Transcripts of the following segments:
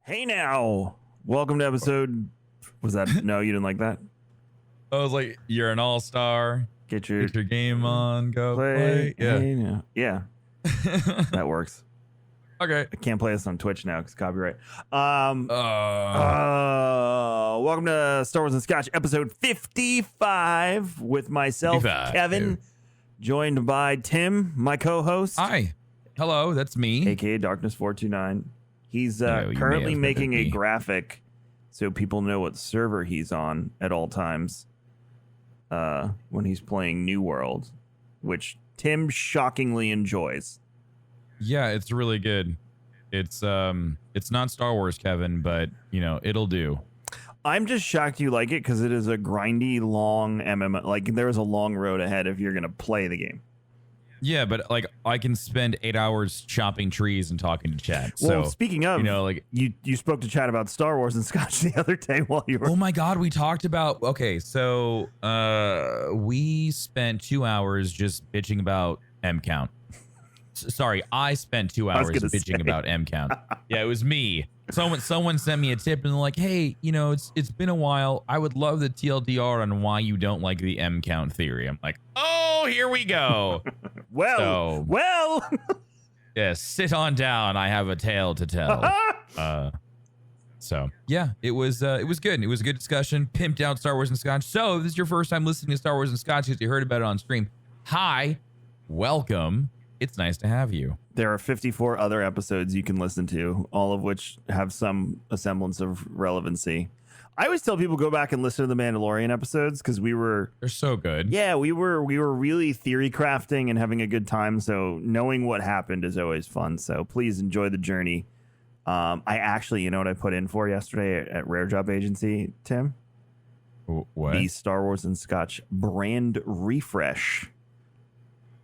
Hey now, welcome to episode. Was that no? You didn't like that? I was like, "You're an all-star. Get your Game on, go play." Yeah, Hey now. Yeah, that works. Okay. I can't play this on Twitch now because copyright. Uh, Welcome to Star Wars and Scotch, episode 55, with myself, 55. Kevin, joined by Tim, my co-host. Hi. Hello, that's me. aka Darkness429. He's I know, you may currently have making a offended me. graphic so people know what server he's on at all times when he's playing New World, which Tim shockingly enjoys. Yeah, it's really good. It's not Star Wars, Kevin, but you know it'll do. I'm just shocked you like it because it is a grindy, long MMO. Like, there's a long road ahead if you're going to play the game. Yeah, but like I can spend 8 hours chopping trees and talking to chat. Well, So speaking of, you know, like you spoke to chat about Star Wars and Scotch the other day while you were. oh my God, we talked about. Okay, so we spent 2 hours just bitching about M count. Sorry, I spent 2 I was hours gonna bitching say. about M count. Yeah, it was me. Someone sent me a tip and they're like, hey, you know, it's been a while. I would love the TLDR on why you don't like the M count theory. I'm like, oh, here we go. Well. Yeah, sit on down. I have a tale to tell. So yeah, it was good. It was a good discussion. Pimped out Star Wars and Scotch. So if this is your first time listening to Star Wars and Scotch because you heard about it on stream. Hi, welcome. It's nice to have you. There are 54 other episodes you can listen to, all of which have some semblance of relevancy. I always tell people go back and listen to the Mandalorian episodes because we were They're so good. we were really theory crafting and having a good time. So knowing what happened is always fun. So please enjoy the journey. I actually, you know what I put in for yesterday at Rare Job Agency, Tim? What? The Star Wars and Scotch brand refresh.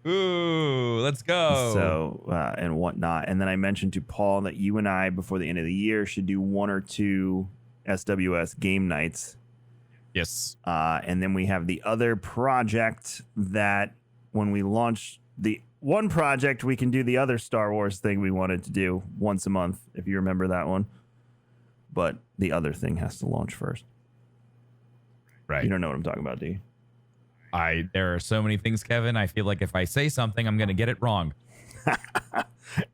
Ooh, let's go. So, and whatnot. And then I mentioned to Paul that you and I, before the end of the year, should do 1 or 2 SWS game nights. Yes. And then we have the other project that when we launch the one project, we can do the other Star Wars thing we wanted to do once a month, if you remember that one. But the other thing has to launch first. Right. You don't know what I'm talking about, do you? There are so many things, Kevin. I feel like if I say something, I'm going to get it wrong.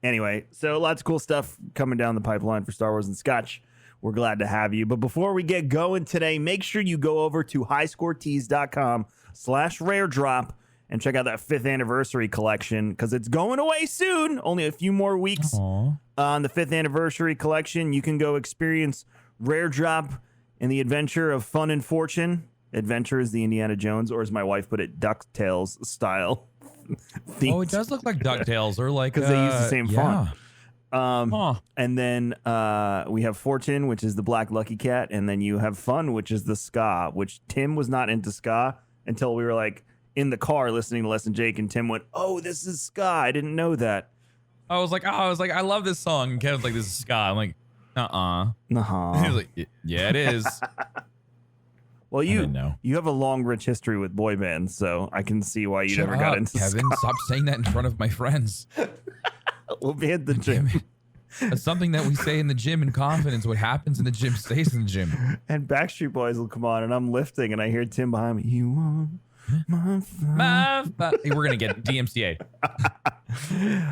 Anyway, so lots of cool stuff coming down the pipeline for Star Wars and Scotch. We're glad to have you. But before we get going today, make sure you go over to highscoretees.com/raredrop and check out that 5th anniversary collection because it's going away soon. Only a few more weeks. Aww. On the 5th anniversary collection. You can go experience Rare Drop and the adventure of fun and fortune. Adventure is the Indiana Jones, or as my wife put it, DuckTales style. Oh, it does look like DuckTales or like because they use the same font. And then we have Fortune, which is the Black Lucky Cat, and then you have Fun, which is the Ska, which Tim was not into Ska until we were like in the car listening to Les and Jake, and Tim went, "Oh, this is Ska. I didn't know that." I was like, I love this song. And Kevin's like, this is ska. I'm like, Uh-huh. He was like, yeah, it is. Well, you didn't know. you have a long, rich history with boy bands, so I can see why you Shut never up, got into Kevin. Ska. Stop saying that in front of my friends. We'll be at the gym. That's something that we say in the gym in confidence. What happens in the gym stays in the gym. And Backstreet Boys will come on, and I'm lifting, and I hear Tim behind me. You want my fun? Hey, we're going to get DMCA.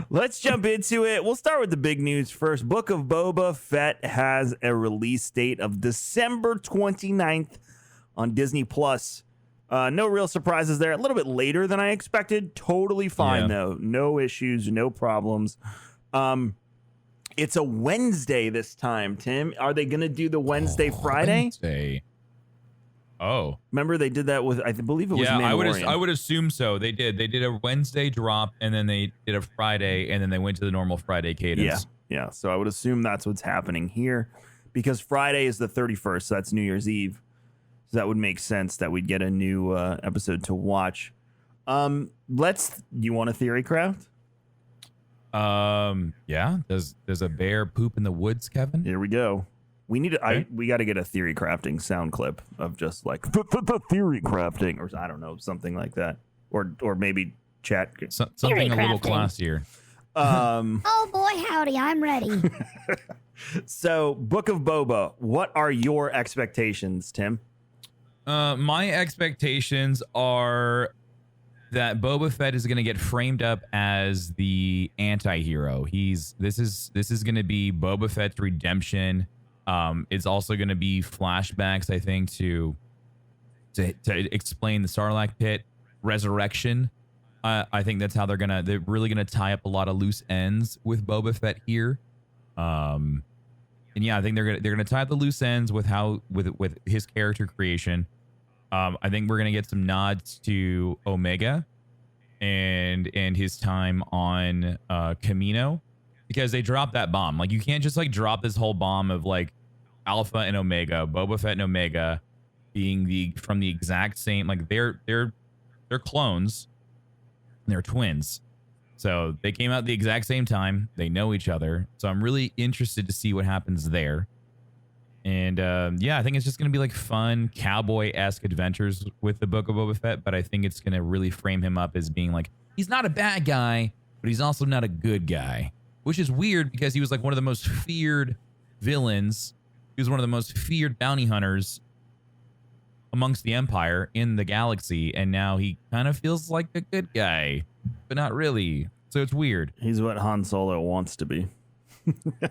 Let's jump into it. We'll start with the big news first. Book of Boba Fett has a release date of December 29th on Disney Plus. No real surprises there. A little bit later than I expected. Totally fine, though. No issues, no problems. It's a Wednesday this time, Tim. Are they going to do the Friday? Wednesday. Oh, Remember they did that with, I believe it was Mandalorian. I would assume so. They did a Wednesday drop, and then they did a Friday, and then they went to the normal Friday cadence. Yeah. So I would assume that's what's happening here because Friday is the 31st. So that's New Year's Eve. So that would make sense that we'd get a new episode to watch. You want a theory craft? Yeah. Does a bear poop in the woods, Kevin? Here we go. We need to, Okay. we got to get a theory crafting sound clip of just like the theory crafting, or I don't know, something like that, or maybe chat. Something a little crafting. classier. Oh boy, howdy, I'm ready. So, Book of Boba, what are your expectations, Tim? My expectations are that Boba Fett is going to get framed up as the anti-hero. This is going to be Boba Fett's redemption. It's also going to be flashbacks, I think, to explain the Sarlacc pit resurrection. I think that's how they're really gonna tie up a lot of loose ends with Boba Fett here. And yeah, I think they're gonna tie up the loose ends with with his character creation. I think we're gonna get some nods to Omega and his time on Camino, because they dropped that bomb. Like, you can't just like drop this whole bomb of like Alpha and Omega, Boba Fett and Omega being from the exact same, like they're clones, they're twins. So they came out at the exact same time. They know each other. So I'm really interested to see what happens there. And yeah, I think it's just going to be like fun cowboy-esque adventures with the Book of Boba Fett. But I think it's going to really frame him up as being like, he's not a bad guy, but he's also not a good guy, which is weird because he was like one of the most feared villains. He was one of the most feared bounty hunters amongst the Empire in the galaxy. And now he kind of feels like a good guy, but not really. So it's weird. He's what Han Solo wants to be.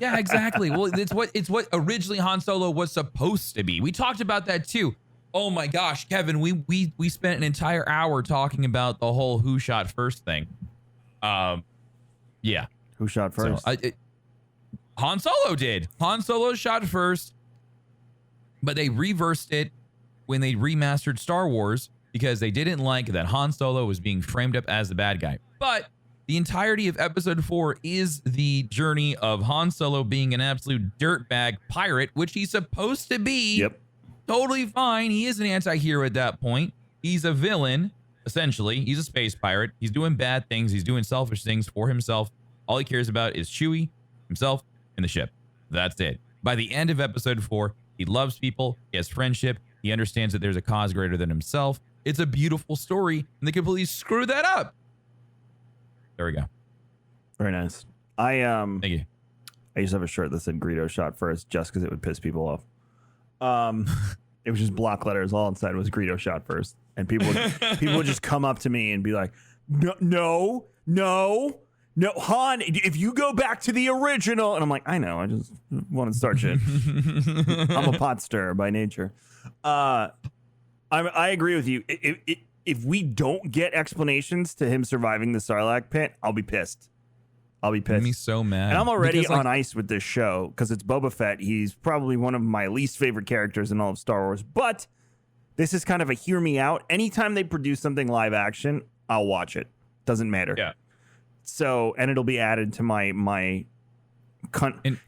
Yeah, exactly. Well, it's what originally Han Solo was supposed to be. We talked about that too. Oh my gosh, Kevin, we spent an entire hour talking about the whole who shot first thing. Yeah. Who shot first? So, Han Solo did. Han Solo shot first, but they reversed it when they remastered Star Wars because they didn't like that Han Solo was being framed up as the bad guy. But the entirety of episode 4 is the journey of Han Solo being an absolute dirtbag pirate, which he's supposed to be. Yep. Totally fine. He is an anti-hero at that point. He's a villain, essentially. He's a space pirate. He's doing bad things. He's doing selfish things for himself. All he cares about is Chewie, himself, and the ship. That's it. By the end of episode 4, he loves people. He has friendship. He understands that there's a cause greater than himself. It's a beautiful story, and they completely screw that up. There we go. Very nice. Thank you. I used to have a shirt that said Greedo shot first just because it would piss people off. It was just block letters. All inside was Greedo shot first. And people would just come up to me and be like, no, Han, if you go back to the original. And I'm like, I know, I just want to start shit. I'm a pot stirrer by nature. I agree with you. If we don't get explanations to him surviving the Sarlacc pit, I'll be pissed. Me so mad. And I'm already on ice with this show because it's Boba Fett. He's probably one of my least favorite characters in all of Star Wars. But this is kind of a hear me out. Anytime they produce something live action, I'll watch it. Doesn't matter. Yeah. So, and it'll be added to my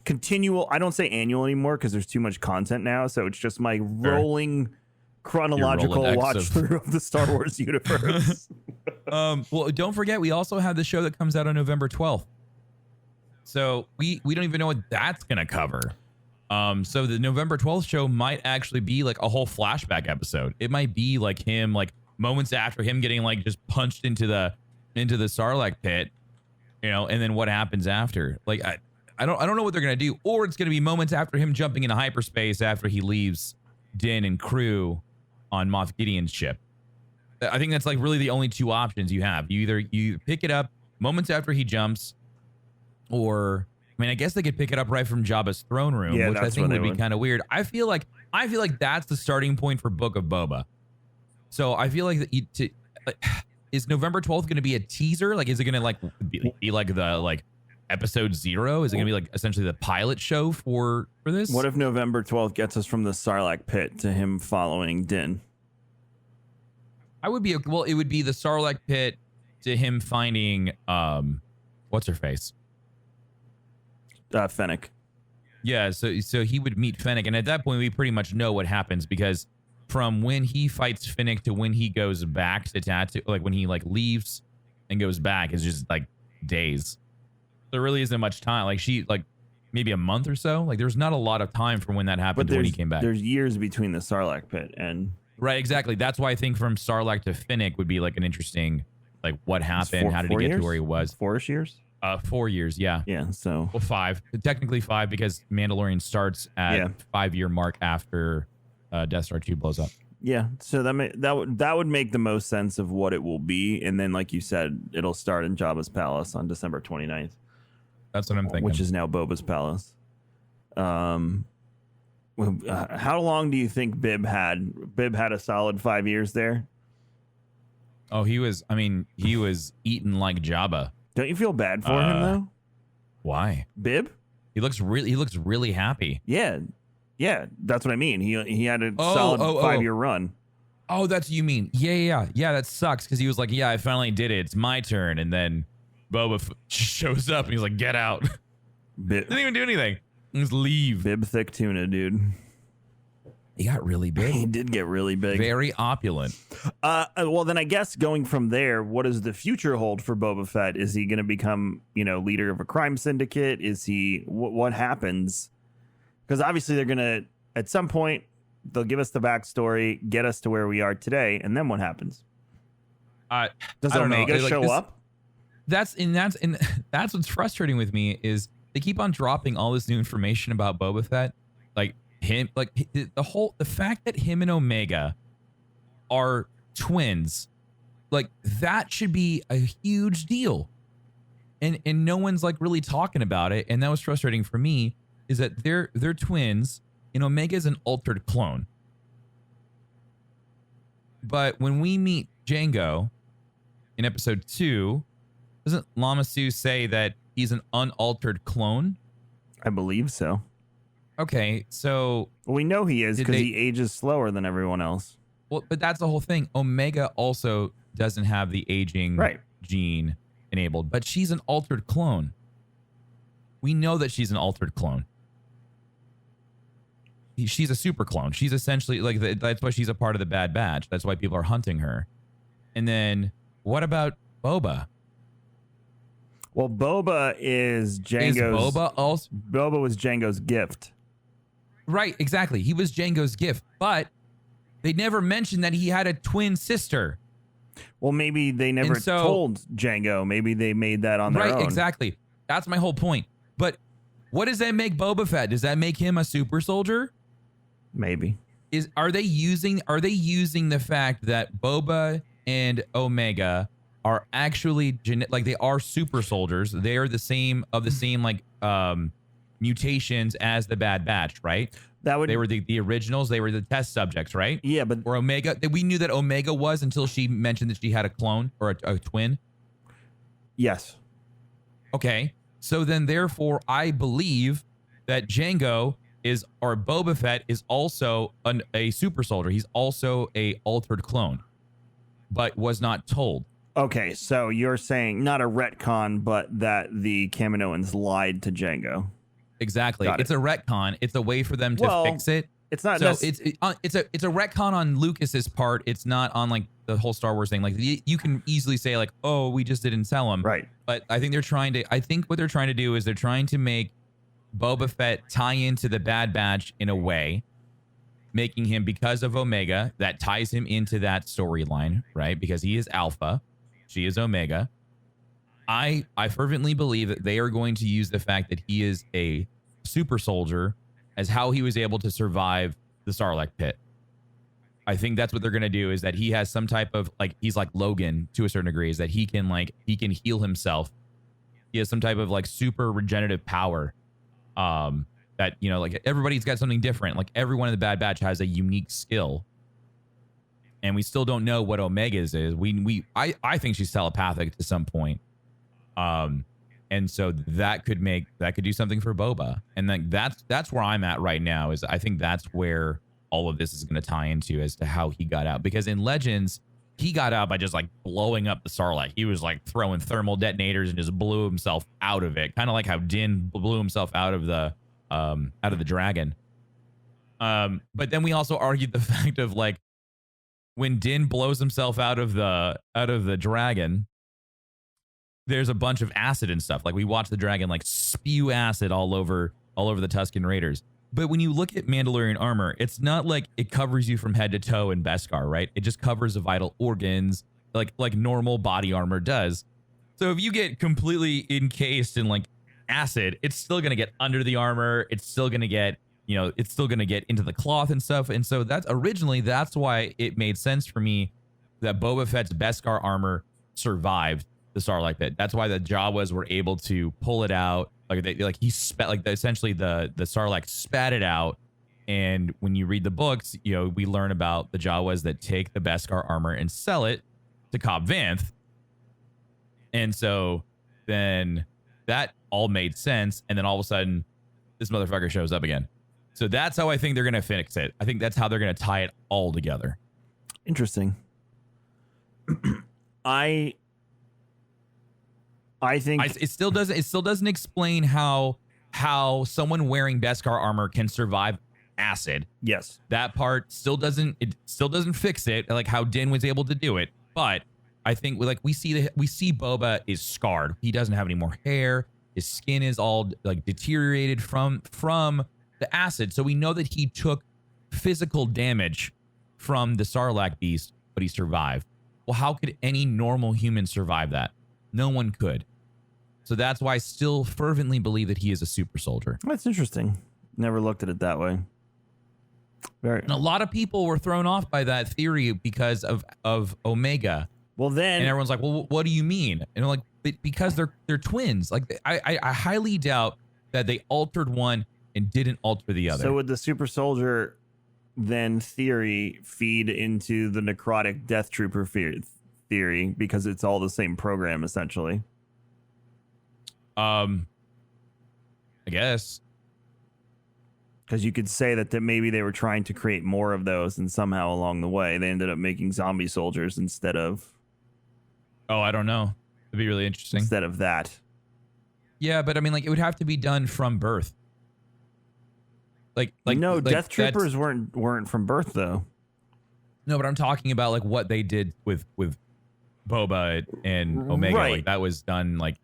continual, I don't say annual anymore because there's too much content now. So it's just my rolling chronological watch through of the Star Wars universe. Well, don't forget, we also have the show that comes out on November 12th. So we don't even know what that's going to cover. So the November 12th show might actually be like a whole flashback episode. It might be like him, like moments after him getting like just punched into the Sarlacc pit, you know, and then what happens after. Like, I don't know what they're going to do, or it's going to be moments after him jumping into hyperspace after he leaves Din and crew on Moff Gideon's ship. I think that's like really the only two options you have. You pick it up moments after he jumps, or I mean, I guess they could pick it up right from Jabba's throne room, which I think would be kind of weird. I feel like that's the starting point for Book of Boba. So I feel like is November 12th going to be a teaser? Like, is it going to like be like the episode 0? Is it going to be like essentially the pilot show for this? What if November 12th gets us from the Sarlacc pit to him following Din? It would be the Sarlacc pit to him finding what's her face? Fennec. Yeah, so he would meet Fennec, and at that point we pretty much know what happens, because from when he fights Fennec to when he goes back to Tatooine, like when he like leaves and goes back, is just like days. There really isn't much time. Like maybe a month or so. Like there's not a lot of time from when that happened to when he came back. There's years between the Sarlacc pit and right, exactly. That's why I think from Sarlacc to Fennec would be like an interesting, like what happened, how did he get to where he was? 4-ish years. 4 years, yeah. Yeah, so Well, 5. Technically 5 because Mandalorian starts at 5-year mark after Death Star 2 blows up. yeah, so that would make the most sense of what it will be, and then like you said, it'll start in Jabba's palace on December 29th. That's what I'm thinking. Which is now Boba's palace. How long do you think Bib had? Bib had a solid 5 years there. Oh, he was eaten like Jabba. Don't you feel bad for him though? Why? Bib? He looks really happy. Yeah, that's what I mean. He had a solid 5-year run. Oh, that's what you mean. Yeah. That sucks because he was like, yeah, I finally did it. It's my turn, and then Boba shows up and he's like, get out. Didn't even do anything. Just leave. Bib thick tuna, dude. He got really big. He did get really big. Very opulent. Well, then I guess going from there, what does the future hold for Boba Fett? Is he going to become, leader of a crime syndicate? Is he, what happens? Because obviously they're going to, at some point, they'll give us the backstory, get us to where we are today, and then what happens? Does Omega show up? That's what's frustrating with me is they keep on dropping all this new information about Boba Fett, like him, like the fact that him and Omega are twins, like that should be a huge deal, and no one's like really talking about it, and that was frustrating for me. Is that they're twins, and Omega's an altered clone, but when we meet Jango in episode 2. Doesn't Lama Su say that he's an unaltered clone? I believe so. Okay, so... Well, we know he is because he ages slower than everyone else. Well, but that's the whole thing. Omega also doesn't have the aging gene enabled, but she's an altered clone. We know that she's an altered clone. She's a super clone. She's essentially... that's why she's a part of the Bad Batch. That's why people are hunting her. And then, what about Boba? Well, Boba is Jango's... Boba was Jango's gift. Right, exactly. He was Jango's gift, but they never mentioned that he had a twin sister. Well, maybe they never told Jango. Maybe they made that on their own. Right, exactly. That's my whole point. But what does that make Boba Fett? Does that make him a super soldier? Maybe. Are they using the fact that Boba and Omega are actually they are super soldiers? They are the same mutations as the Bad Batch, right? They were the originals. They were the test subjects, right? Yeah, but or Omega. We knew that Omega was until she mentioned that she had a clone or a twin. Yes. Okay, so then therefore I believe that Jango or Boba Fett is also a super soldier. He's also a altered clone, but was not told. Okay, so you're saying not a retcon, but that the Kaminoans lied to Jango. Exactly. It's a retcon. It's a way for them to fix it. It's not. So it's a retcon on Lucas's part. It's not on like the whole Star Wars thing. Like you can easily say like, oh, we just didn't tell him. Right. But I think what they're trying to do is they're trying to make Boba Fett tie into the Bad Batch in a way, making him, because of Omega, that ties him into that storyline, right? Because he is Alpha. She is Omega. I fervently believe that they are going to use the fact that he is a super soldier as how he was able to survive the Sarlacc pit. I think that's what they're going to do, is that he has some type of, like, he's like Logan to a certain degree, is that he can heal himself. He has some type of like super regenerative power. That, like everybody's got something different. Like everyone in the Bad Batch has a unique skill. And we still don't know what Omega's is. I think she's telepathic to some point. And so that could do something for Boba. And then that's where I'm at right now, is I think that's where all of this is going to tie into as to how he got out. Because in Legends, he got out by just like blowing up the Sarlacc. He was like throwing thermal detonators and just blew himself out of it. Kind of like how Din blew himself out of the dragon. But then we also argued the fact of like, when Din blows himself out of the dragon, there's a bunch of acid and stuff. Like we watch the dragon like spew acid all over the Tusken Raiders. But when you look at Mandalorian armor, it's not like it covers you from head to toe in Beskar, right? It just covers the vital organs like normal body armor does. So if you get completely encased in like acid, it's still going to get under the armor. It's still going to get, it's still going to get into the cloth and stuff. And so that's why it made sense for me that Boba Fett's Beskar armor survived the Sarlacc pit. That's why the Jawas were able to pull it out. Essentially the Sarlacc spat it out. And when you read the books, we learn about the Jawas that take the Beskar armor and sell it to Cobb Vanth. And so then that all made sense. And then all of a sudden, this motherfucker shows up again. So that's how I think they're going to fix it. I think that's how they're going to tie it all together. Interesting. I think it still doesn't explain how someone wearing Beskar armor can survive acid. Yes. That part still doesn't fix it, like how Din was able to do it. But I think we see Boba is scarred. He doesn't have any more hair. His skin is all like deteriorated from the acid. So we know that he took physical damage from the Sarlacc beast, but he survived. Well, how could any normal human survive that? No one could. So that's why I still fervently believe that he is a super soldier. That's interesting. Never looked at it that way. And a lot of people were thrown off by that theory because of Omega. Well, then... And everyone's like, well, what do you mean? And I'm like, because they're twins. Like, I highly doubt that they altered one and didn't alter the other. So would the super soldier then theory feed into the necrotic death trooper theory because it's all the same program, essentially? I guess. Because you could say that maybe they were trying to create more of those, and somehow along the way they ended up making zombie soldiers instead of... Oh, I don't know. It'd be really interesting. Instead of that. Yeah, but I mean, like, it would have to be done from birth. No, Death Troopers weren't from birth, though. No, but I'm talking about like what they did with Boba and Omega. Right. Like that was done like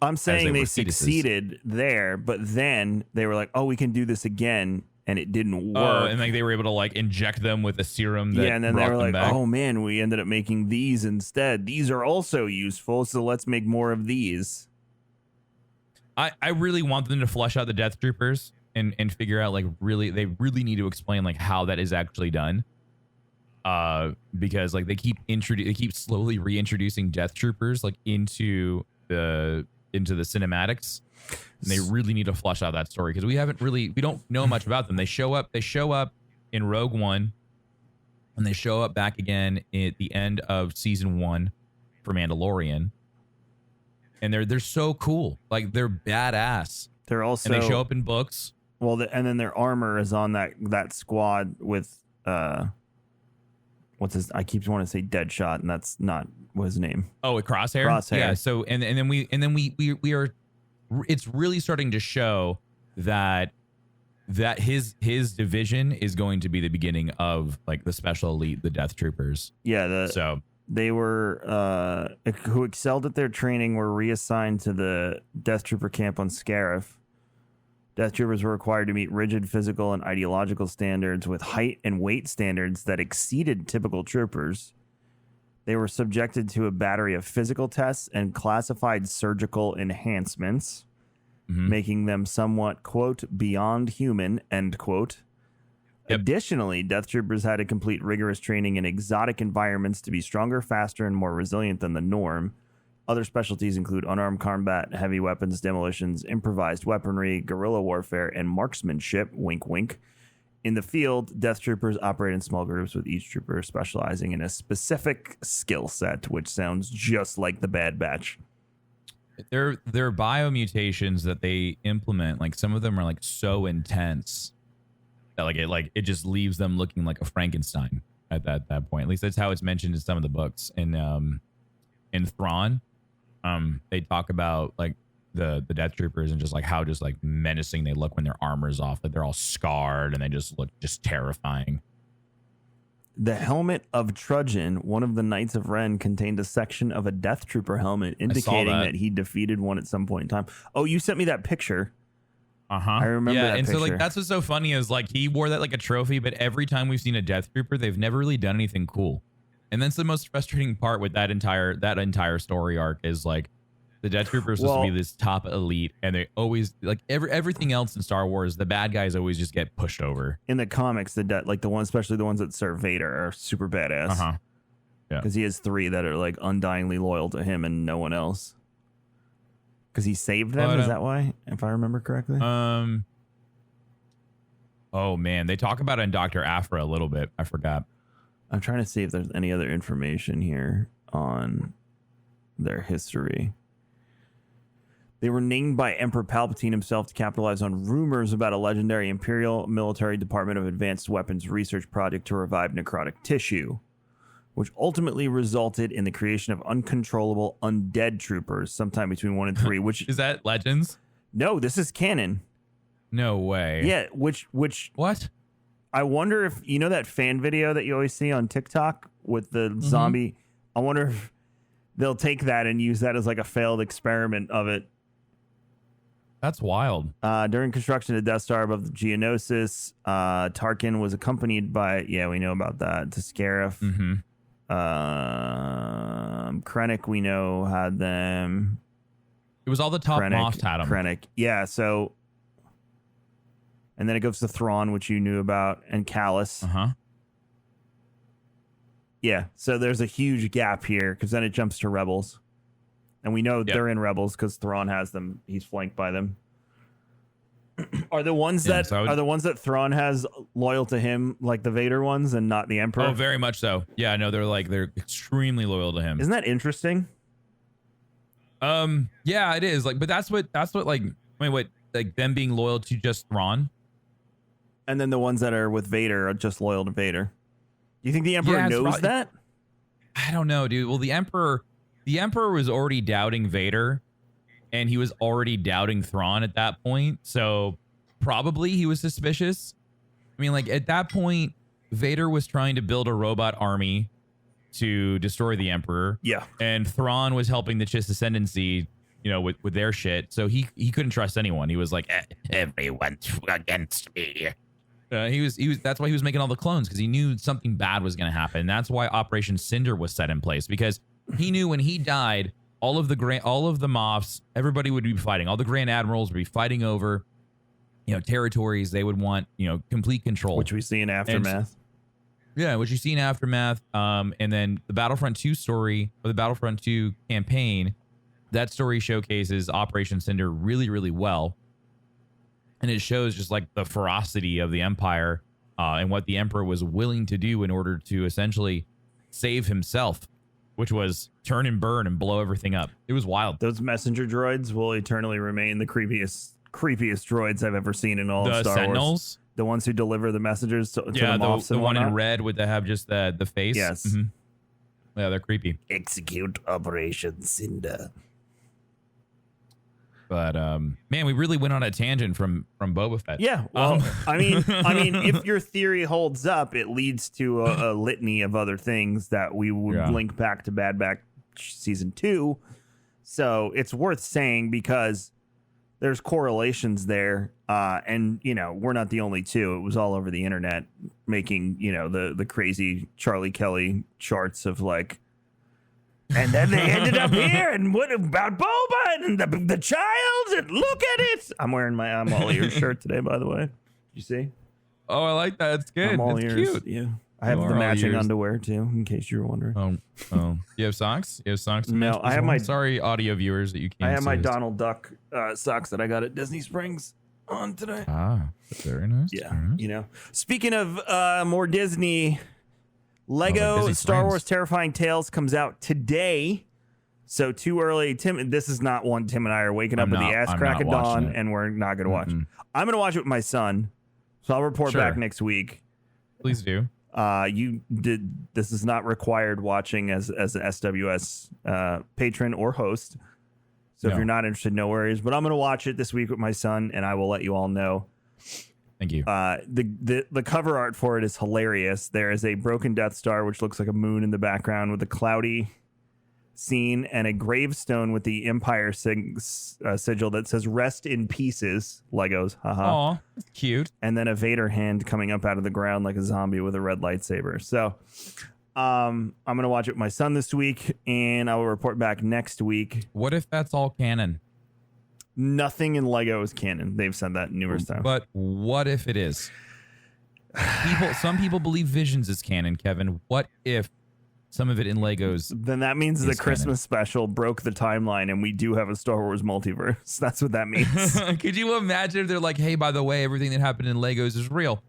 I'm saying they succeeded there, but then they were like, "Oh, we can do this again," and it didn't work. Oh, and like they were able to like inject them with a serum. That and then they were like, back. "Oh man, we ended up making these instead. These are also useful, so let's make more of these." I really want them to flesh out the Death Troopers and figure out like they really need to explain like how that is actually done. Because like they keep slowly reintroducing Death Troopers like into the cinematics, and they really need to flesh out that story because we don't know much about them. They show up in Rogue One, and they show up back again at the end of season 1 for Mandalorian, and they're so cool, like they're badass. They're also, and they show up in books. Well, and then their armor is on that squad with what's his? I keep wanting to say Deadshot, and that's not what his name. Oh, with Crosshair. Crosshair. Yeah. So and then we are. It's really starting to show that his division is going to be the beginning of like the Special Elite, the Death Troopers. Yeah. They were who excelled at their training were reassigned to the Death Trooper camp on Scarif. Death Troopers were required to meet rigid physical and ideological standards with height and weight standards that exceeded typical troopers. They were subjected to a battery of physical tests and classified surgical enhancements, making them somewhat, quote, beyond human, end quote. Yep. Additionally, Death Troopers had to complete rigorous training in exotic environments to be stronger, faster, and more resilient than the norm. Other specialties include unarmed combat, heavy weapons, demolitions, improvised weaponry, guerrilla warfare, and marksmanship, wink, wink. In the field, Death Troopers operate in small groups with each trooper specializing in a specific skill set, which sounds just like the Bad Batch. They're biomutations that they implement. Like some of them are like so intense that it just leaves them looking like a Frankenstein at that point. At least that's how it's mentioned in some of the books. In Thrawn, they talk about like the Death Troopers and just like how just like menacing they look when their armor's off, like they're all scarred and they just look just terrifying. The helmet of Trudgeon, one of the Knights of Ren, contained a section of a Death Trooper helmet indicating that he defeated one at some point in time. Oh, you sent me that picture. I remember that picture. So like that's what's so funny is like he wore that like a trophy, but every time we've seen a Death Trooper, they've never really done anything cool. And that's the most frustrating part with that entire story arc is like The Death Troopers are supposed to be this top elite, and they always like everything else in Star Wars. The bad guys always just get pushed over. In the comics, like the ones, especially the ones that serve Vader, are super badass. Yeah, because he has 3 that are like undyingly loyal to him and no one else. Because he saved them. Is that why? If I remember correctly. Oh man, they talk about it in Dr. Aphra a little bit. I forgot. I'm trying to see if there's any other information here on their history. They were named by Emperor Palpatine himself to capitalize on rumors about a legendary Imperial Military Department of Advanced Weapons research project to revive necrotic tissue, which ultimately resulted in the creation of uncontrollable undead troopers sometime between 1 and 3. Which is that Legends? No, this is canon. No way. Yeah, which what? I wonder if you know that fan video that you always see on TikTok with the zombie. I wonder if they'll take that and use that as like a failed experiment of it. That's wild. During construction of the Death Star above the Geonosis, Tarkin was accompanied by, we know about that, to Scarif. Krennic, we know, had them. It was all the top Moffs had them. Krennic, yeah, so... And then it goes to Thrawn, which you knew about, and Callus. Yeah, so there's a huge gap here, because then it jumps to Rebels. And we know they're in Rebels, because Thrawn has them. He's flanked by them. Are the ones that Thrawn has loyal to him, like the Vader ones, and not the Emperor? Oh, very much so. Yeah, no, they're extremely loyal to him. Isn't that interesting? Yeah, it is. Like, but that's what like, wait, like them being loyal to just Thrawn? And then the ones that are with Vader are just loyal to Vader. Do you think the Emperor knows that? I don't know, dude. Well, the Emperor was already doubting Vader, and he was already doubting Thrawn at that point. So probably he was suspicious. I mean, like at that point, Vader was trying to build a robot army to destroy the Emperor. Yeah. And Thrawn was helping the Chiss Ascendancy, with their shit. So he couldn't trust anyone. He was like, everyone's against me. He was. That's why he was making all the clones, because he knew something bad was going to happen. That's why Operation Cinder was set in place, because he knew when he died, all of the Moffs, everybody would be fighting. All the Grand Admirals would be fighting over, territories. They would want, complete control, which we see in Aftermath. Which you see in Aftermath. And then the Battlefront 2 story, or the Battlefront 2 campaign, that story showcases Operation Cinder really, really well. And it shows just like the ferocity of the Empire and what the Emperor was willing to do in order to essentially save himself, which was turn and burn and blow everything up. It was wild. Those messenger droids will eternally remain the creepiest droids I've ever seen in all of Star Sentinels? Wars. The ones who deliver the messages to the Moffs. The one in red with have just the face. Yes. Yeah, they're creepy. Execute Operation Cinder. But man, we really went on a tangent from Boba Fett. Yeah, well, I mean, if your theory holds up, it leads to a litany of other things that we would link back to Bad Batch season 2. So it's worth saying because there's correlations there, and we're not the only two. It was all over the internet, making the crazy Charlie Kelly charts of like. And then they ended up here, and what about Boba and the child? And look at it! I'm wearing my I'm all ears shirt today, by the way. You see? Oh, I like that. It's good. I'm all it's ears. Cute. Yeah, I have the matching underwear too, in case you were wondering. Oh. You have socks? You have socks? No, I have my. Sorry, audio viewers, that you can't. I have my this. Donald Duck socks that I got at Disney Springs on today. Very nice. Yeah, very nice. Speaking of more Disney. Lego Star Wars Terrifying Tales comes out today. So too early. Tim, this is not one Tim and I are waking up with the ass crack of dawn, and we're not going to watch. I'm going to watch it with my son. So I'll report back next week. Please do. This is not required watching as an SWS patron or host. So if you're not interested, no worries. But I'm going to watch it this week with my son, and I will let you all know. Thank you. The cover art for it is hilarious. There is a broken Death Star, which looks like a moon in the background with a cloudy scene, and a gravestone with the Empire sigil that says "Rest in Pieces." Legos, haha. Aw, cute. And then a Vader hand coming up out of the ground like a zombie with a red lightsaber. So, I'm gonna watch it with my son this week, and I will report back next week. What if that's all canon? Nothing in Lego is canon. They've said that numerous times. But what if it is? Some people believe Visions is canon, Kevin. What if some of it in Legos? Then that means the Christmas special broke the timeline, and we do have a Star Wars multiverse. That's what that means. Could you imagine if they're like, hey, by the way, everything that happened in Legos is real?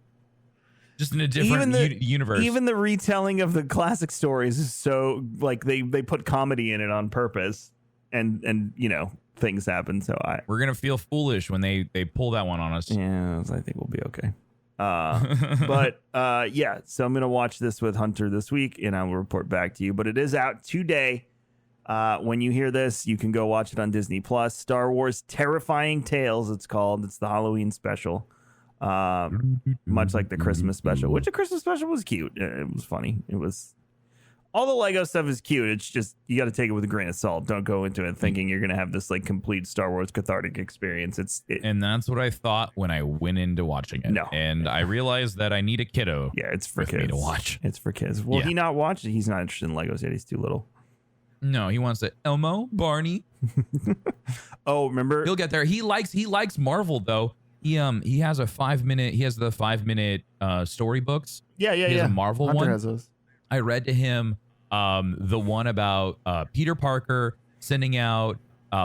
Just in a different universe. Even the retelling of the classic stories is so, like, they put comedy in it on purpose, and you know, things happen. So we're gonna feel foolish when they pull that one on us. Yeah, I think we'll be okay. But yeah, so I'm gonna watch this with Hunter this week, and I will report back to you. But it is out today. When you hear this, you can go watch it on Disney Plus. Star Wars Terrifying Tales, it's called. It's the Halloween special. Much like the Christmas special, which the Christmas special was cute. It was funny. It was, all the Lego stuff is cute. It's just, you got to take it with a grain of salt. Don't go into it thinking you're going to have this like complete Star Wars cathartic experience. And that's what I thought when I went into watching it. No. And I realized that I need a kiddo. Yeah, it's for kids me to watch. It's for kids. Will he not watch? He's not interested in Legos yet. He's too little. No, he wants to Elmo, Barney. Oh, remember? He'll get there. He likes Marvel though. He has the 5 minute storybooks. Yeah. He has a Marvel Hunter one. has those. I read to him the one about Peter Parker sending out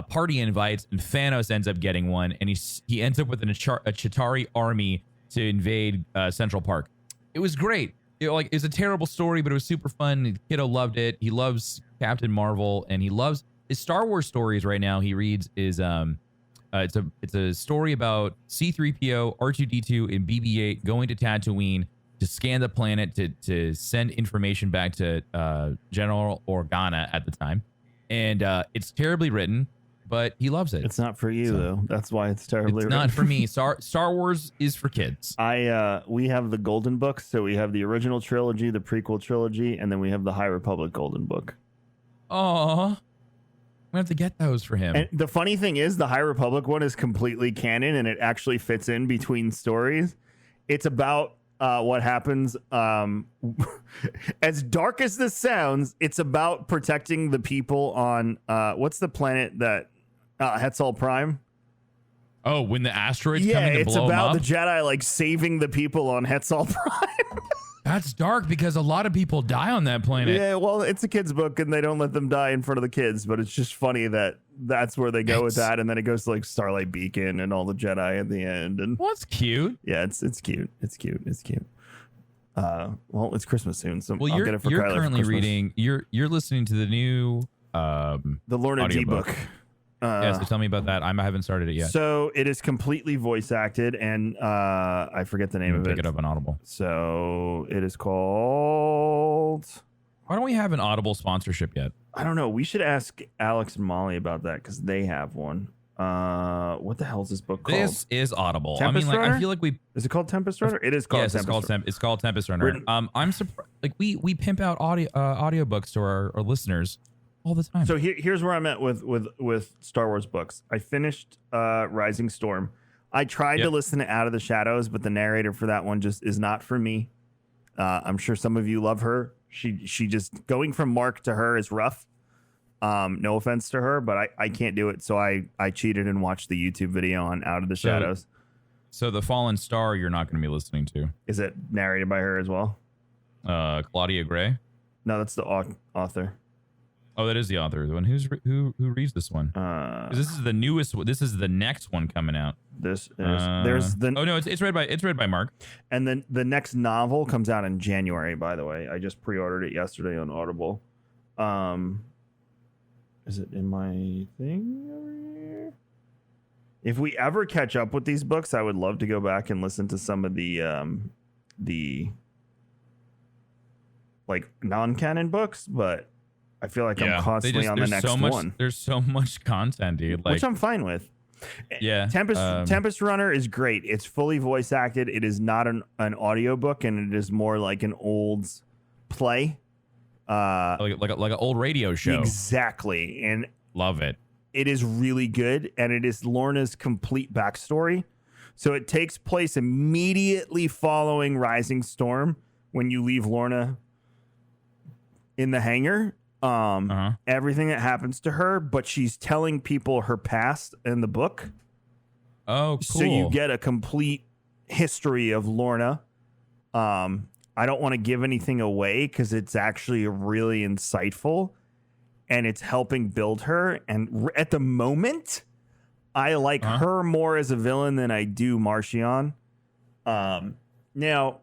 party invites, and Thanos ends up getting one, and he ends up with a Chitauri army to invade Central Park. It was great. It's a terrible story, but it was super fun. The kiddo loved it. He loves Captain Marvel, and he loves his Star Wars stories right now. He reads is it's a story about C-3PO, R2-D2, and BB-8 going to Tatooine to scan the planet to send information back to General Organa at the time. And it's terribly written, but he loves it. It's not for you, though. That's why it's terribly written. Not for me. Star Wars is for kids. We have the Golden Book, so we have the original trilogy, the prequel trilogy, and then we have the High Republic Golden Book. Aww. We have to get those for him. And the funny thing is, the High Republic one is completely canon, and it actually fits in between stories. It's about what happens. As dark as this sounds, it's about protecting the people on what's the planet that Hetzal Prime? Oh, when the asteroids coming to blow them up? Yeah, it's about the Jedi like saving the people on Hetzal Prime. That's dark because a lot of people die on that planet. Yeah, well, it's a kid's book, and they don't let them die in front of the kids, but it's just funny that that's where they go with that, and then it goes to like Starlight Beacon and all the Jedi at the end. And well, it's cute. Yeah, it's cute. It's cute. Well, it's Christmas soon, so well, I'll get it for you're Kyler currently for reading. You're listening to the new the Lorna D book. Yeah, so tell me about that. I haven't started it yet. So it is completely voice acted, and I forget the name of it. Pick it up on Audible. So it is called. Why don't we have an Audible sponsorship yet? I don't know. We should ask Alex and Molly about that because they have one. What the hell is this book called? This is Audible. Tempest Runner? Runner? I feel like we. Is it called Tempest Runner? It is called. Yes, Tempest Runner. it's called Tempest Runner. I'm surprised. Like we pimp out audiobooks to our listeners all the time. So here's where I'm at with Star Wars books. I finished Rising Storm. I tried to listen to Out of the Shadows, but the narrator for that one just is not for me. I'm sure some of you love her. She just going from Mark to her is rough. No offense to her, but I can't do it. So I cheated and watched the YouTube video on Out of the Shadows. So the Fallen Star you're not going to be listening to. Is it narrated by her as well? Claudia Gray? No, that's the author. Oh, that is the author. The one who reads this one? This is the newest. This is the next one coming out. This is there's the. Oh no, it's read by Mark. And then the next novel comes out in January. By the way, I just pre-ordered it yesterday on Audible. Is it in my thing over here? If we ever catch up with these books, I would love to go back and listen to some of the like non-canon books, but I feel like I'm constantly on the next one. There's so much content, dude. Which I'm fine with. Yeah. Tempest Runner is great. It's fully voice acted. It is not an audiobook, and it is more like an old play. Like an old radio show. Exactly. And love it. It is really good, and it is Lorna's complete backstory. So it takes place immediately following Rising Storm when you leave Lorna in the hangar. Everything that happens to her, but she's telling people her past in the book. Oh, cool. So you get a complete history of Lorna. I don't want to give anything away because it's actually really insightful and it's helping build her. And at the moment, I like her more as a villain than I do Marcion. Now,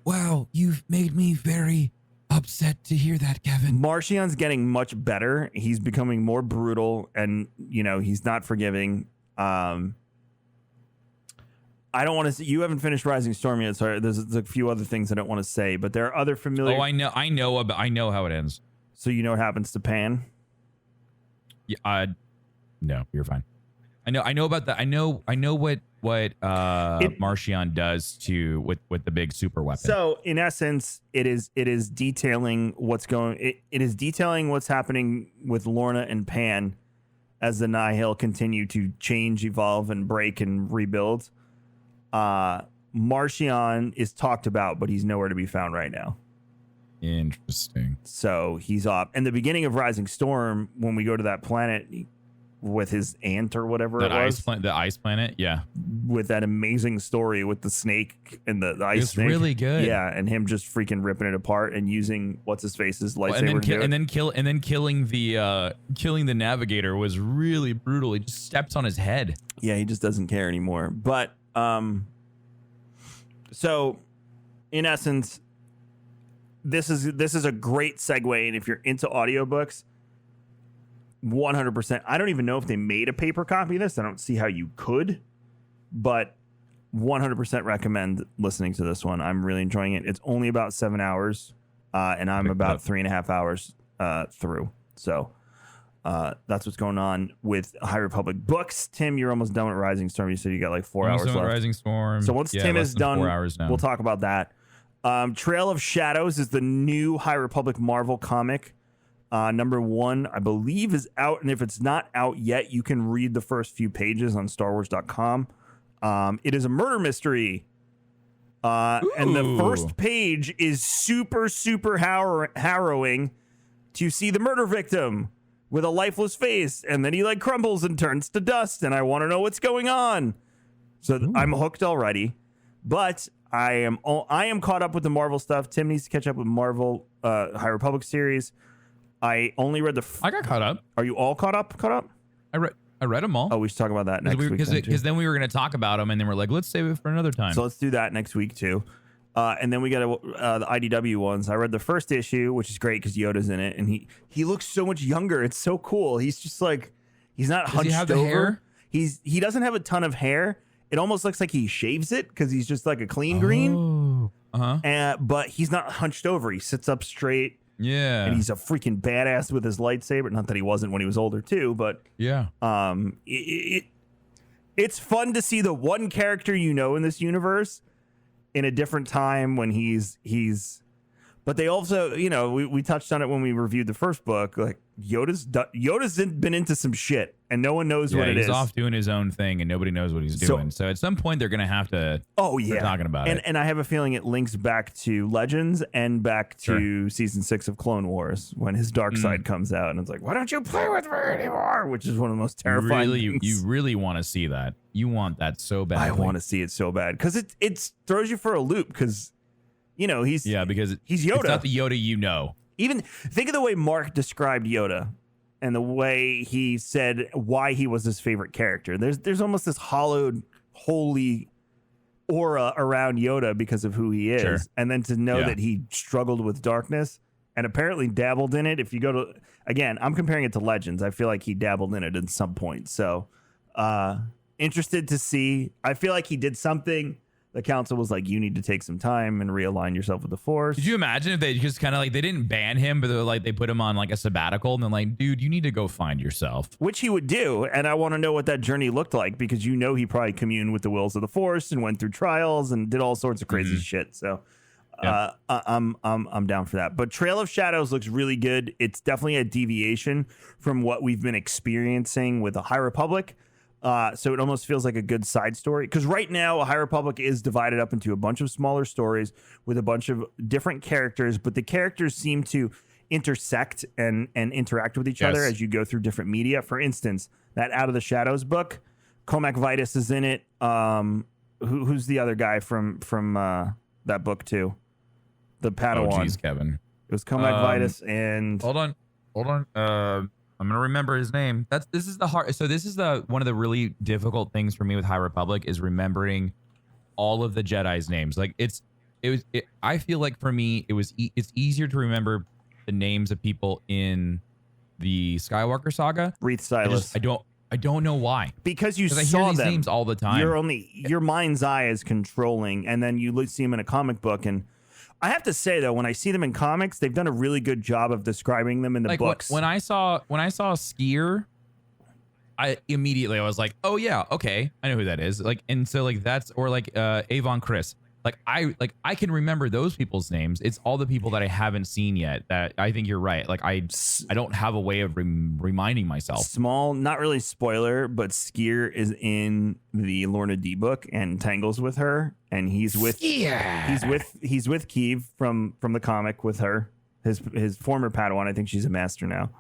wow, you've made me very upset to hear that, Kevin. Marcion's getting much better. He's becoming more brutal and, he's not forgiving. I don't want to say, you haven't finished Rising Storm yet, so there's a few other things I don't want to say, but there are other familiar. Oh, I know how it ends. So you know what happens to Pan? Yeah, no, you're fine. I know about that. I know what Marcion does with the big super weapon. So in essence, it is detailing what's it is detailing what's happening with Lorna and Pan as the Nihil continue to change, evolve, and break and rebuild. Marcion is talked about, but he's nowhere to be found right now. Interesting. So he's off. And the beginning of Rising Storm, when we go to that planet with his aunt or whatever that it was, the ice planet, yeah, with that amazing story with the snake and the ice snake, really good. Yeah, and him just freaking ripping it apart and using what's his face's lightsaber, and then killing the navigator was really brutal. He just steps on his head. Yeah, he just doesn't care anymore. But so in essence, this is a great segue, and if you're into audiobooks, 100%. I don't even know if they made a paper copy of this. I don't see how you could, but 100% recommend listening to this one. I'm really enjoying it. It's only about 7 hours, and I'm about 3.5 hours through. So that's what's going on with High Republic books. Tim, you're almost done with Rising Storm. You said you got like 4 hours left. Rising Storm. So once Tim is done, 4 hours now. We'll talk about that. Trail of Shadows is the new High Republic Marvel comic. Number 1, I believe, is out. And if it's not out yet, you can read the first few pages on StarWars.com. It is a murder mystery. And the first page is super, super harrowing to see the murder victim with a lifeless face. And then he like crumbles and turns to dust. And I want to know what's going on. So I'm hooked already. But I am caught up with the Marvel stuff. Tim needs to catch up with Marvel High Republic series. I only read I got caught up. Are you all caught up? I read them all. Oh, we should talk about that next week. Because then we were going to talk about them, and then we're like, let's save it for another time. So let's do that next week too. And then we got the IDW ones. I read the first issue, which is great because Yoda's in it, and he looks so much younger. It's so cool. He's just like, he's not hunched Does he have the over. Hair? He doesn't have a ton of hair. It almost looks like he shaves it because he's just like a clean green. But he's not hunched over. He sits up straight. Yeah. And he's a freaking badass with his lightsaber. Not that he wasn't when he was older too, but yeah. It's fun to see the one character in this universe in a different time when he's but they also, we touched on it when we reviewed the first book, like Yoda's been into some shit and no one knows what it is. He's off doing his own thing and nobody knows what he's doing. So at some point they're going to have to start talking about it. And I have a feeling it links back to Legends and back to season 6 of Clone Wars when his dark side comes out and it's like, why don't you play with me anymore? Which is one of the most terrifying things. You really want to see that. You want that so bad. I want to see it so bad because it throws you for a loop because because he's Yoda. It's not the Yoda Even think of the way Mark described Yoda and the way he said why he was his favorite character. There's almost this hollowed, holy aura around Yoda because of who he is. Sure. And then to know that he struggled with darkness and apparently dabbled in it. If you go to, again, I'm comparing it to Legends. I feel like he dabbled in it at some point. So interested to see. I feel like he did something. The council was like, you need to take some time and realign yourself with the Force. Could you imagine if they just kind of like, they didn't ban him, but they put him on like a sabbatical and then like, dude, you need to go find yourself. Which he would do. And I want to know what that journey looked like because he probably communed with the wills of the Force and went through trials and did all sorts of crazy shit. So I'm down for that. But Trail of Shadows looks really good. It's definitely a deviation from what we've been experiencing with the High Republic. So it almost feels like a good side story because right now a High Republic is divided up into a bunch of smaller stories with a bunch of different characters, but the characters seem to intersect and interact with each other as you go through different media. For instance, that Out of the Shadows book, Comac Vitus is in it. Who's the other guy from that book too? The Padawan. Oh, geez, Kevin. It was Comac Vitus and hold on. I'm gonna remember his name. This is one of the really difficult things for me with High Republic is remembering all of the Jedi's names. Like I feel like for me it's easier to remember the names of people in the Skywalker saga. Reith Silas. I don't know why. Because you I saw hear these them names all the time. Your mind's eye is controlling, and then you see them in a comic book. And I have to say though, when I see them in comics, they've done a really good job of describing them in the books. When I saw Skier, I was like, oh yeah, okay, I know who that is. Like, and so like that's or like Avon Chris. I can remember those people's names. It's all the people that I haven't seen yet that I think you're right. Like I don't have a way of reminding myself. Small, not really spoiler, but Skier is in the Lorna D book and tangles with her, and he's with Keeve from the comic with her, his former Padawan. I think she's a master now,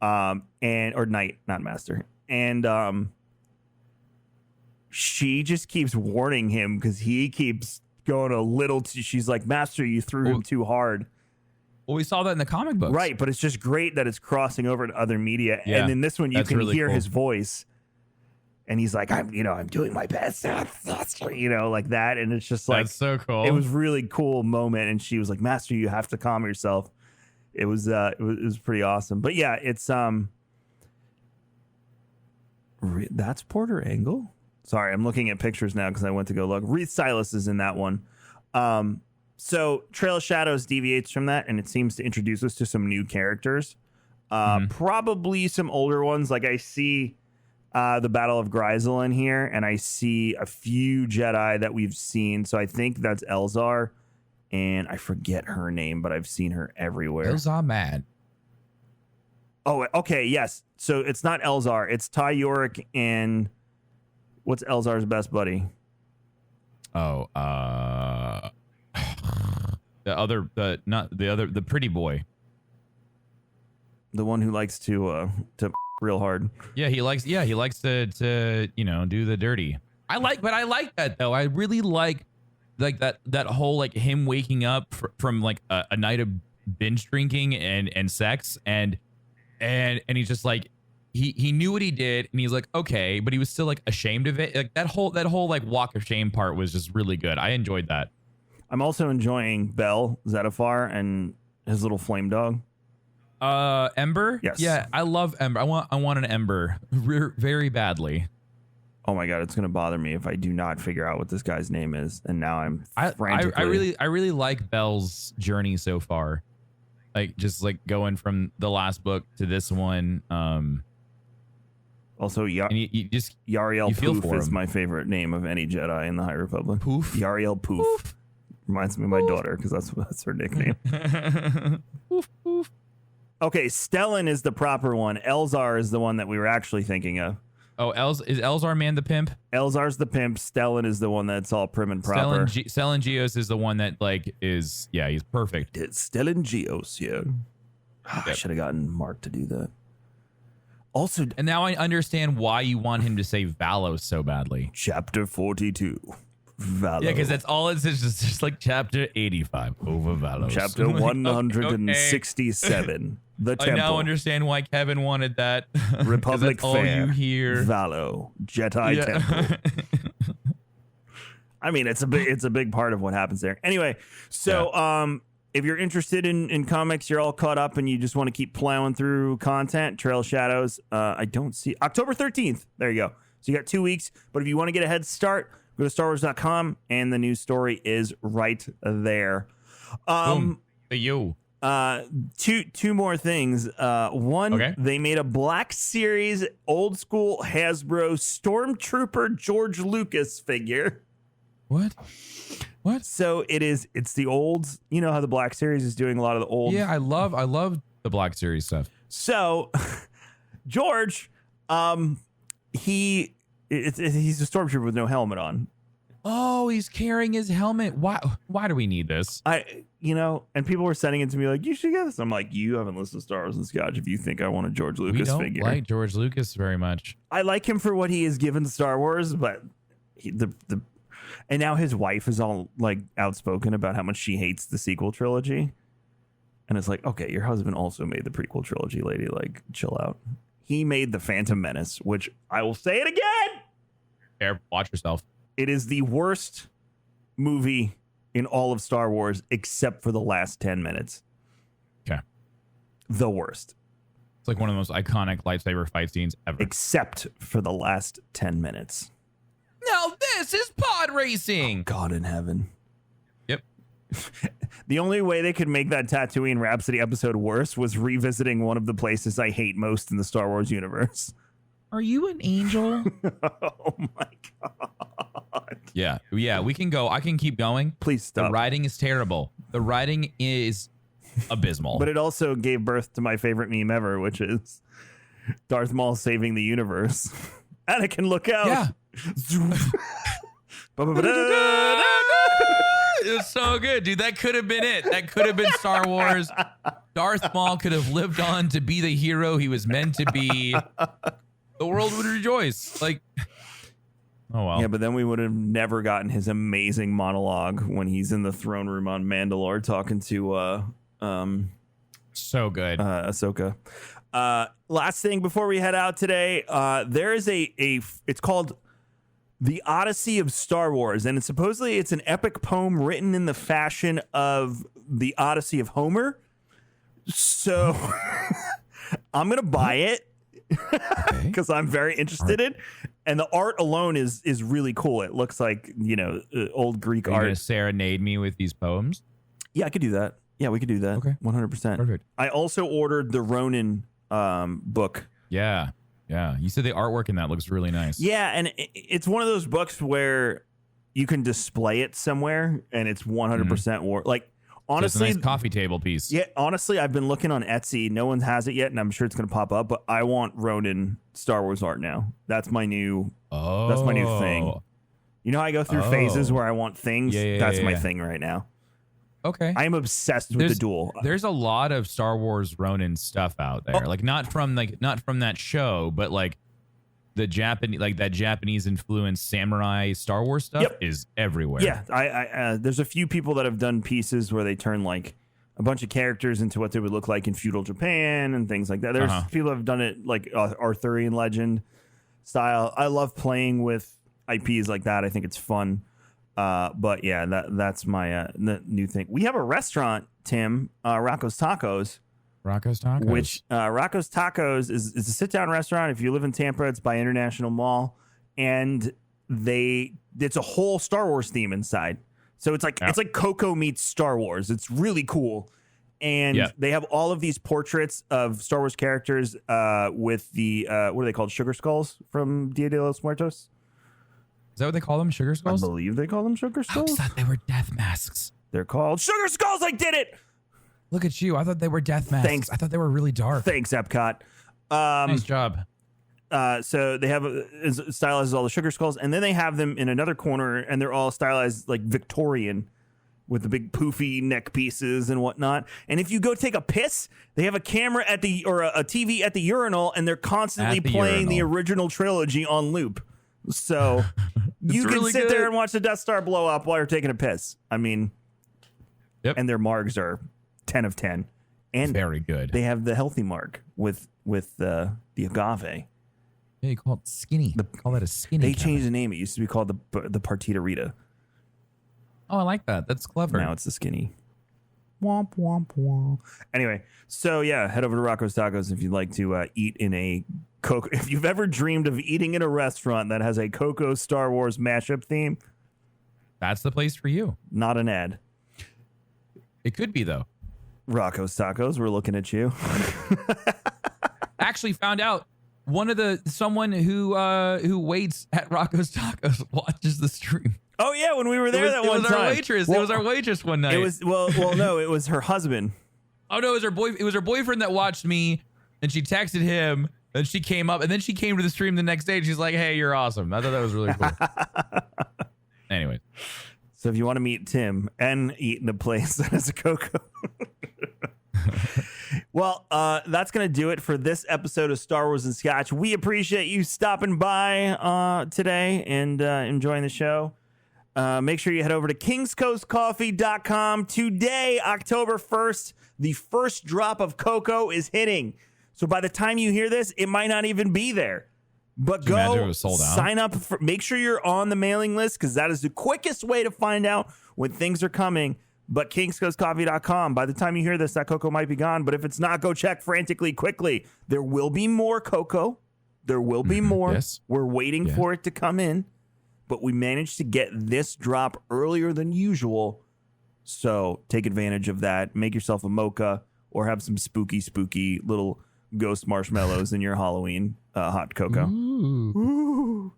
or knight, not master, and she just keeps warning him because he keeps going a little she's like, master, you threw him too hard. Well, we saw that in the comic books, right? But it's just great that it's crossing over to other media. Yeah, and in this one you can really hear cool. his voice, and he's like, I'm doing my best, like that. And it's just like, that's so cool. It was really cool moment. And she was like, master, you have to calm yourself. It was pretty awesome. But yeah, it's that's Porter Engle. Sorry, I'm looking at pictures now because I went to go look. Reith Silas is in that one. So Trail of Shadows deviates from that, and it seems to introduce us to some new characters. Probably some older ones. Like I see the Battle of Gryzel in here, and I see a few Jedi that we've seen. So I think that's Elzar, and I forget her name, but I've seen her everywhere. Elzar mad. Oh, okay, yes. So it's not Elzar. It's Ty Yorick and... What's Elzar's best buddy? Oh, the pretty boy. The one who likes to real hard. Yeah, he likes to do the dirty. I like that though. I really like that whole like him waking up from like a night of binge drinking and sex and he's just like, He knew what he did, and he's like, okay, but he was still like ashamed of it. Like that whole like walk of shame part was just really good. I enjoyed that. I'm also enjoying Bell Zettifar and his little flame dog. Ember. Yes. Yeah, I love Ember. I want an Ember very badly. Oh my god, it's gonna bother me if I do not figure out what this guy's name is. And now I'm frantically. I really like Bell's journey so far. Like just like going from the last book to this one. Also, Yariel Poof is my favorite name of any Jedi in the High Republic. Poof? Yariel Poof. Reminds me of my daughter because that's her nickname. Poof, poof. Okay, Stellan is the proper one. Elzar is the one that we were actually thinking of. Oh, is Elzar man the pimp? Elzar's the pimp. Stellan is the one that's all prim and proper. Stellan Geos is the one that like is, yeah, he's perfect. It's Stellan Geos, yeah. Yep. I should have gotten Mark to do that. Also, and now I understand why you want him to say Valos so badly. Chapter 42. Valos. Yeah, because that's all it's just like chapter 85 over Valos. Chapter 167. The Temple. I now understand why Kevin wanted that. Republic that's Fair. All you hear. Valo. Jedi Temple. I mean, it's a big part of what happens there. Anyway, so if you're interested in comics, you're all caught up and you just want to keep plowing through content, Trail of Shadows, I don't see October 13th. There you go. So you got 2 weeks. But if you want to get a head start, go to StarWars.com and the news story is right there. Boom. Two more things. One, They made a Black Series old school Hasbro Stormtrooper George Lucas figure. What? So it's the old, you know how the Black Series is doing a lot of the old. Yeah, I love the Black Series stuff. So George, he's a stormtrooper with no helmet on. Oh, he's carrying his helmet. Why do we need this? And people were sending it to me like, you should get this. I'm like, you haven't listened to Star Wars and Scotch if you think I want a George Lucas we don't figure. like George Lucas very much. I like him for what he has given Star Wars, but and now his wife is all like outspoken about how much she hates the sequel trilogy. And it's like, okay, your husband also made the prequel trilogy, lady. Like, chill out. He made The Phantom Menace, which I will say it again. Fair, watch yourself. It is the worst movie in all of Star Wars, except for the last 10 minutes. Okay. The worst. It's like one of the most iconic lightsaber fight scenes ever. Except for the last 10 minutes. Now this is pod racing. God in heaven. Yep. The only way they could make that Tatooine Rhapsody episode worse was revisiting one of the places I hate most in the Star Wars universe. Are you an angel? Oh my God. Yeah, we can go. I can keep going. Please stop. The writing is terrible. The writing is abysmal. But it also gave birth to my favorite meme ever, which is Darth Maul saving the universe. Anakin, look out. Yeah. It was so good, dude. That could have been it. That could have been Star Wars. Darth Maul could have lived on to be the hero he was meant to be. The world would rejoice. Like, oh well. Yeah, but then we would have never gotten his amazing monologue when he's in the throne room on Mandalore talking to so good. Ahsoka. Last thing before we head out today, there is it's called The Odyssey of Star Wars, and it's an epic poem written in the fashion of the Odyssey of Homer. So I'm gonna buy it because I'm very interested in, and the art alone is really cool. It looks like old Greek Are you art. gonna serenade me with these poems? Yeah, I could do that. Yeah, we could do that. Okay. 100%. Perfect. I also ordered the Ronin book. Yeah. You said the artwork in that looks really nice. Yeah, and it's one of those books where you can display it somewhere, and it's 100% worth. Like, honestly, it's a nice coffee table piece. Yeah, honestly, I've been looking on Etsy. No one has it yet, and I'm sure it's going to pop up. But I want Ronin Star Wars art now. That's my new. Oh. That's my new thing. You know how I go through phases where I want things. Yeah, that's my yeah. thing right now. Okay. I am obsessed with the duel. There's a lot of Star Wars Ronin stuff out there. Like not from that show, but like the Japanese, like that Japanese influenced samurai Star Wars stuff is everywhere. Yeah, I there's a few people that have done pieces where they turn like a bunch of characters into what they would look like in feudal Japan and things like that. There's people that have done it like Arthurian legend style. I love playing with IPs like that. I think it's fun. But yeah, that's my new thing. We have a restaurant, Tim, Rocco's Tacos. Rocco's Tacos. Which Rocco's Tacos is a sit-down restaurant. If you live in Tampa, it's by International Mall, and it's a whole Star Wars theme inside. So it's like Coco meets Star Wars. It's really cool. And they have all of these portraits of Star Wars characters with the what are they called? Sugar skulls from Dia de los Muertos. Is that what they call them? Sugar skulls? I believe they call them sugar skulls. I thought they were death masks. They're called sugar skulls. I did it. Look at you. I thought they were death masks. Thanks. I thought they were really dark. Thanks, Epcot. Nice job. So they have stylized as all the sugar skulls, and then they have them in another corner, and they're all stylized like Victorian with the big poofy neck pieces and whatnot. And if you go take a piss, they have a camera a TV at the urinal, and they're constantly playing the original trilogy on loop. So you can sit there and watch the Death Star blow up while you're taking a piss. I mean, and their margs are 10 of 10. And very good. They have the healthy mark with the agave. Yeah, you call it skinny. Call that a skinny. They changed the name. It used to be called the Partita Rita. Oh, I like that. That's clever. Now it's the skinny. Womp, womp, womp. Anyway, so yeah, head over to Rocco's Tacos if you'd like to eat in a Coco. If you've ever dreamed of eating in a restaurant that has a Coco Star Wars mashup theme, that's the place for you. Not an ad. It could be though. Rocco's Tacos, we're looking at you. Actually found out someone who waits at Rocco's Tacos watches the stream. Oh yeah, when we were there that one time. It was our waitress one night. It was no, it was her husband. Oh no, it was her boyfriend that watched me, and she texted him, and she came up, and then she came to the stream the next day, and she's like, "Hey, you're awesome." I thought that was really cool. Anyway. So if you want to meet Tim and eat in a place that has a cocoa. Well, that's going to do it for this episode of Star Wars and Scotch. We appreciate you stopping by today and enjoying the show. Make sure you head over to kingscoastcoffee.com. Today, October 1st, the first drop of cocoa is hitting. So by the time you hear this, it might not even be there. But go sign up. Make sure you're on the mailing list because that is the quickest way to find out when things are coming. But kingscoastcoffee.com, by the time you hear this, that cocoa might be gone. But if it's not, go check frantically, quickly. There will be more cocoa. There will be more. Yes. We're waiting for it to come in. But we managed to get this drop earlier than usual. So take advantage of that. Make yourself a mocha or have some spooky little ghost marshmallows in your Halloween hot cocoa. Ooh.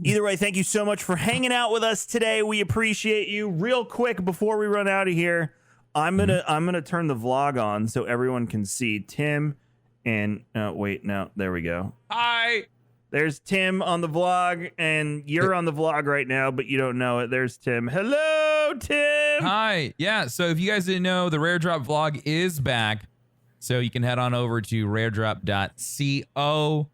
Either way, thank you so much for hanging out with us today. We appreciate you. Real quick before we run out of here, I'm gonna turn the vlog on so everyone can see Tim and wait, no, there we go. Hi. There's Tim on the vlog, and you're on the vlog right now, but you don't know it. There's Tim. Hello, Tim. Hi. Yeah, so if you guys didn't know, the Rare Drop vlog is back. So you can head on over to raredrop.co.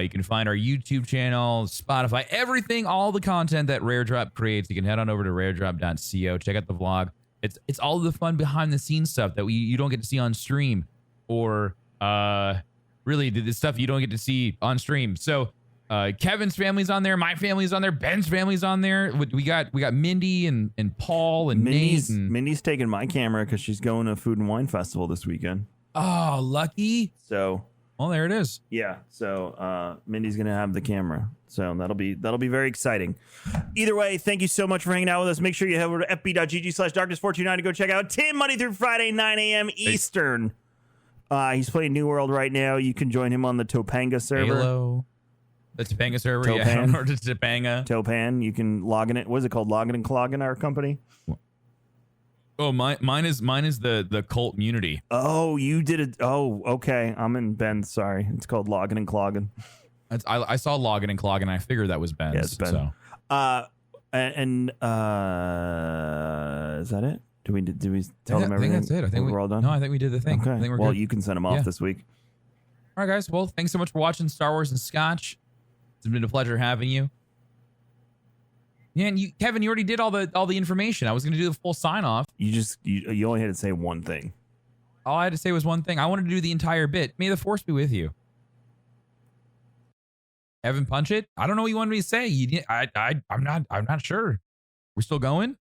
You can find our YouTube channel, Spotify, everything, all the content that Rare Drop creates. You can head on over to raredrop.co. Check out the vlog. It's all the fun behind the scenes stuff that you don't get to see on stream, or really the stuff you don't get to see on stream. So Kevin's family's on there, my family's on there, Ben's family's on there. We got Mindy and Paul and Nate. Mindy's taking my camera because she's going to Food and Wine Festival this weekend. Oh, lucky. So, well, there it is. Yeah. So Mindy's gonna have the camera. So that'll be very exciting. Either way, thank you so much for hanging out with us. Make sure you head over to fb.gg/darkness429 to go check out Tim Monday through Friday, 9 a.m. Eastern. He's playing New World right now. You can join him on the Topanga server. Halo. The Topanga server. Topan. Yeah, or just Topanga. Topan. You can log in it. What is it called? Logging and clogging our company. Oh, mine is the cult Unity. Oh, you did it. Oh, okay. I'm in Ben's. Sorry, it's called logging and clogging. I saw logging and clogging. I figured that was Ben's. Yeah, it's Ben. So. Is that it? Do we tell them everything? I think that's it. I think we're all done. No, I think we did the thing. Okay. I think we're well, good. you can send them off this week. All right, guys. Well, thanks so much for watching Star Wars and Scotch. It's been a pleasure having you. Yeah, and Kevin, you already did all the information. I was going to do the full sign off. You only had to say one thing. All I had to say was one thing. I wanted to do the entire bit. May the Force be with you. Kevin, punch it. I don't know what you wanted me to say. I'm not sure. We're still going.